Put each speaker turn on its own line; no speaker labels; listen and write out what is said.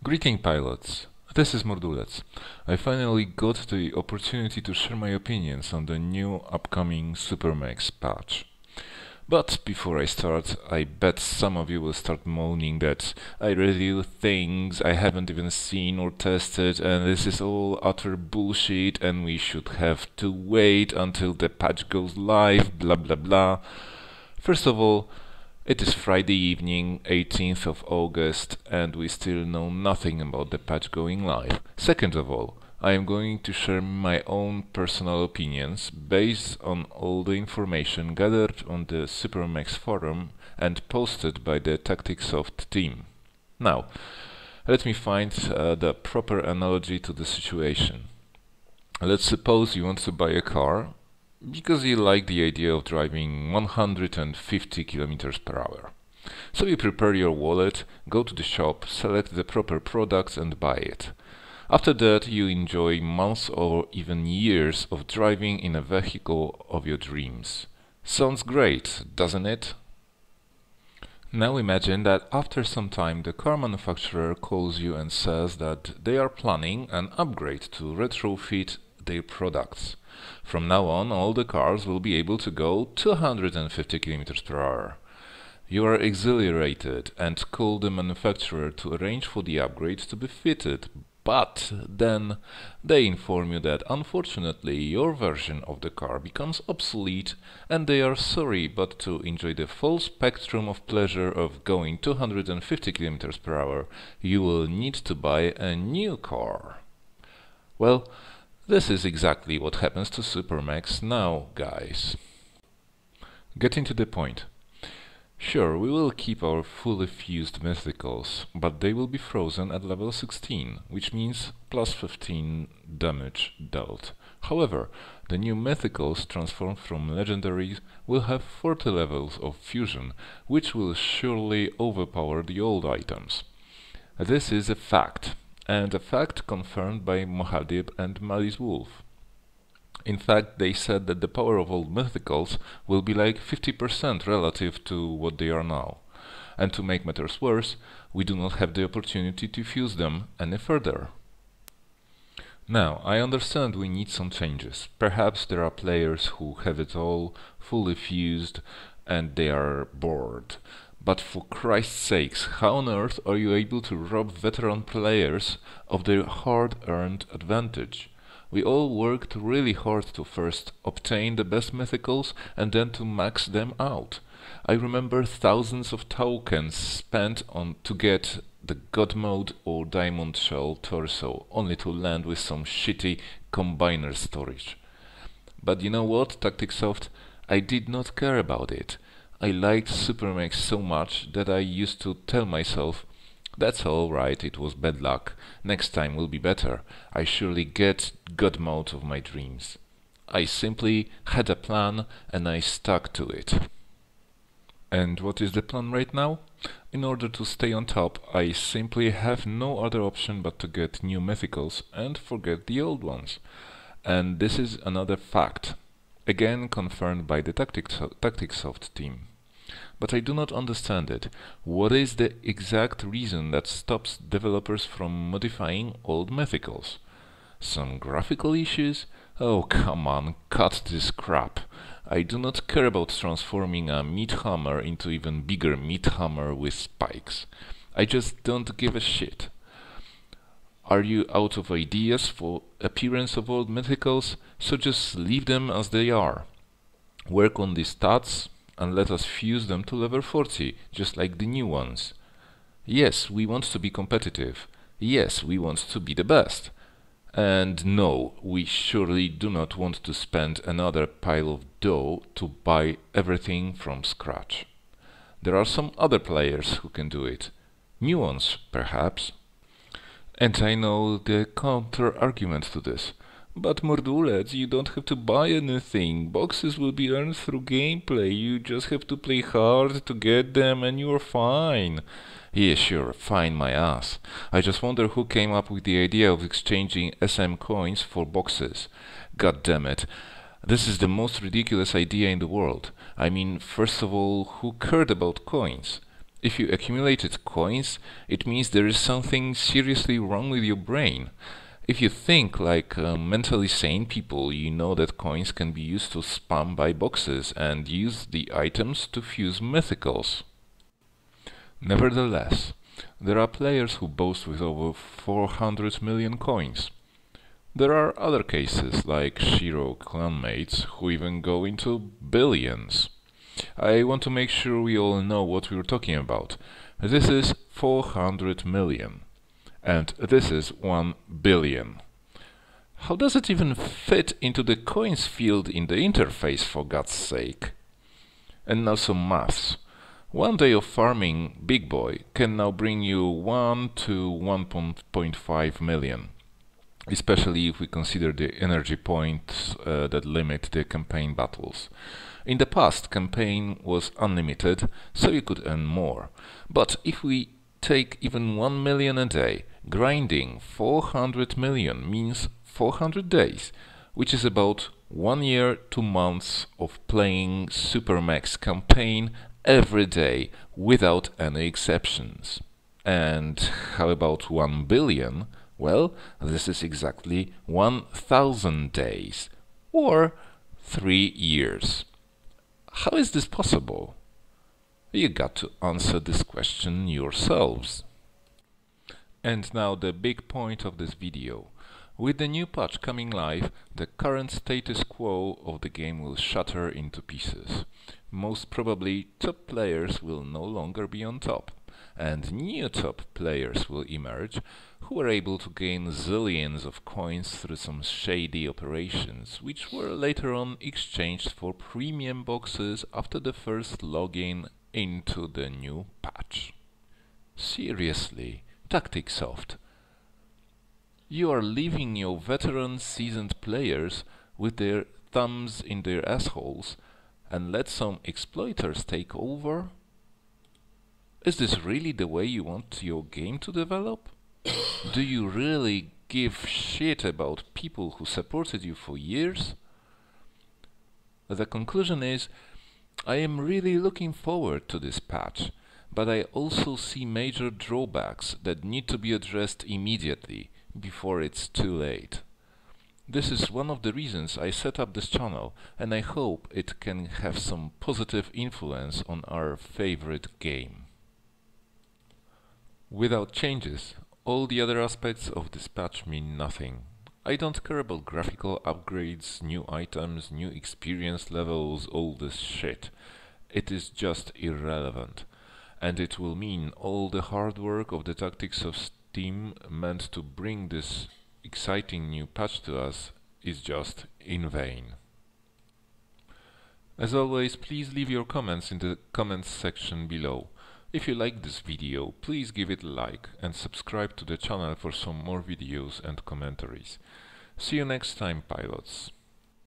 Greeting pilots, this is Mordulec. I finally got the opportunity to share my opinions on the new upcoming SuperMechs patch. But before I start, I bet some of you will start moaning that I review things I haven't even seen or tested and this is all utter bullshit and we should have to wait until the patch goes live, blah blah blah. First of all, it is Friday evening, 18th of August, and we still know nothing about the patch going live. Second of all, I am going to share my own personal opinions based on all the information gathered on the SuperMechs forum and posted by the Tacticsoft team. Now, let me find the proper analogy to the situation. Let's suppose you want to buy a car because you like the idea of driving 150 kilometers per hour. So you prepare your wallet, go to the shop, select the proper products and buy it. After that you enjoy months or even years of driving in a vehicle of your dreams. Sounds great, doesn't it? Now imagine that after some time the car manufacturer calls you and says that they are planning an upgrade to retrofit their products. From now on, all the cars will be able to go 250 km per hour. You are exhilarated and call the manufacturer to arrange for the upgrade to be fitted, but then they inform you that unfortunately your version of the car becomes obsolete and they are sorry, but to enjoy the full spectrum of pleasure of going 250 km per hour, you will need to buy a new car. Well, this is exactly what happens to SuperMechs now, guys. Getting to the point. Sure, we will keep our fully fused mythicals, but they will be frozen at level 16, which means plus 15 damage dealt. However, the new mythicals transformed from legendaries will have 40 levels of fusion, which will surely overpower the old items. This is a fact. And a fact confirmed by Mohadib and Malice Wolf. In fact, they said that the power of old mythicals will be like 50% relative to what they are now. And to make matters worse, we do not have the opportunity to fuse them any further. Now, I understand we need some changes. Perhaps there are players who have it all fully fused and they are bored. But for Christ's sakes, how on earth are you able to rob veteran players of their hard-earned advantage? We all worked really hard to first obtain the best mythicals and then to max them out. I remember thousands of tokens spent on to get the God Mode or Diamond Shell torso, only to land with some shitty combiner storage. But you know what, Tacticsoft? I did not care about it. I liked SuperMechs so much that I used to tell myself, that's alright, it was bad luck, next time will be better, I surely get God mode of my dreams. I simply had a plan and I stuck to it. And what is the plan right now? In order to stay on top, I simply have no other option but to get new mythicals and forget the old ones. And this is another fact, again confirmed by the Tacticsoft team. But I do not understand it. What is the exact reason that stops developers from modifying old mythicals? Some graphical issues? Oh, come on, cut this crap. I do not care about transforming a meat hammer into even bigger meat hammer with spikes. I just don't give a shit. Are you out of ideas for appearance of old mythicals? So just leave them as they are. Work on the stats and let us fuse them to level 40, just like the new ones. Yes, we want to be competitive. Yes, we want to be the best. And no, we surely do not want to spend another pile of dough to buy everything from scratch. There are some other players who can do it. New ones, perhaps. And I know the counter-argument to this. But Mordulec, you don't have to buy anything. Boxes will be earned through gameplay. You just have to play hard to get them and you're fine. Yeah, sure, fine my ass. I just wonder who came up with the idea of exchanging SM coins for boxes. God damn it. This is the most ridiculous idea in the world. I mean, first of all, who cared about coins? If you accumulated coins, it means there is something seriously wrong with your brain. If you think like mentally sane people, you know that coins can be used to spam buy boxes and use the items to fuse mythicals. Nevertheless, there are players who boast with over 400 million coins. There are other cases, like Shiro clanmates, who even go into billions. I want to make sure we all know what we're talking about. This is 400 million. And this is 1 billion. How does it even fit into the coins field in the interface, for God's sake? And now some maths. One day of farming Big Boy can now bring you 1 to 1.5 million. Especially if we consider the energy points that limit the campaign battles. In the past, campaign was unlimited, so you could earn more. But if we take even 1 million a day, grinding 400 million means 400 days, which is about 1 year, 2 months of playing SuperMechs campaign every day without any exceptions. And how about 1 billion? Well, this is exactly 1,000 days, or 3 years. How is this possible? You got to answer this question yourselves. And now the big point of this video. With the new patch coming live, the current status quo of the game will shatter into pieces. Most probably, top players will no longer be on top, and new top players will emerge, who were able to gain zillions of coins through some shady operations, which were later on exchanged for premium boxes after the first login into the new patch. Seriously, Tacticsoft, you are leaving your veteran seasoned players with their thumbs in their assholes and let some exploiters take over? Is this really the way you want your game to develop? Do you really give shit about people who supported you for years? The conclusion is, I am really looking forward to this patch, but I also see major drawbacks that need to be addressed immediately, before it's too late. This is one of the reasons I set up this channel, and I hope it can have some positive influence on our favorite game. Without changes, all the other aspects of this patch mean nothing. I don't care about graphical upgrades, new items, new experience levels, all this shit. It is just irrelevant. And it will mean all the hard work of the Tacticsoft team meant to bring this exciting new patch to us is just in vain. As always, please leave your comments in the comments section below. If you like this video, please give it a like and subscribe to the channel for some more videos and commentaries. See you next time, pilots.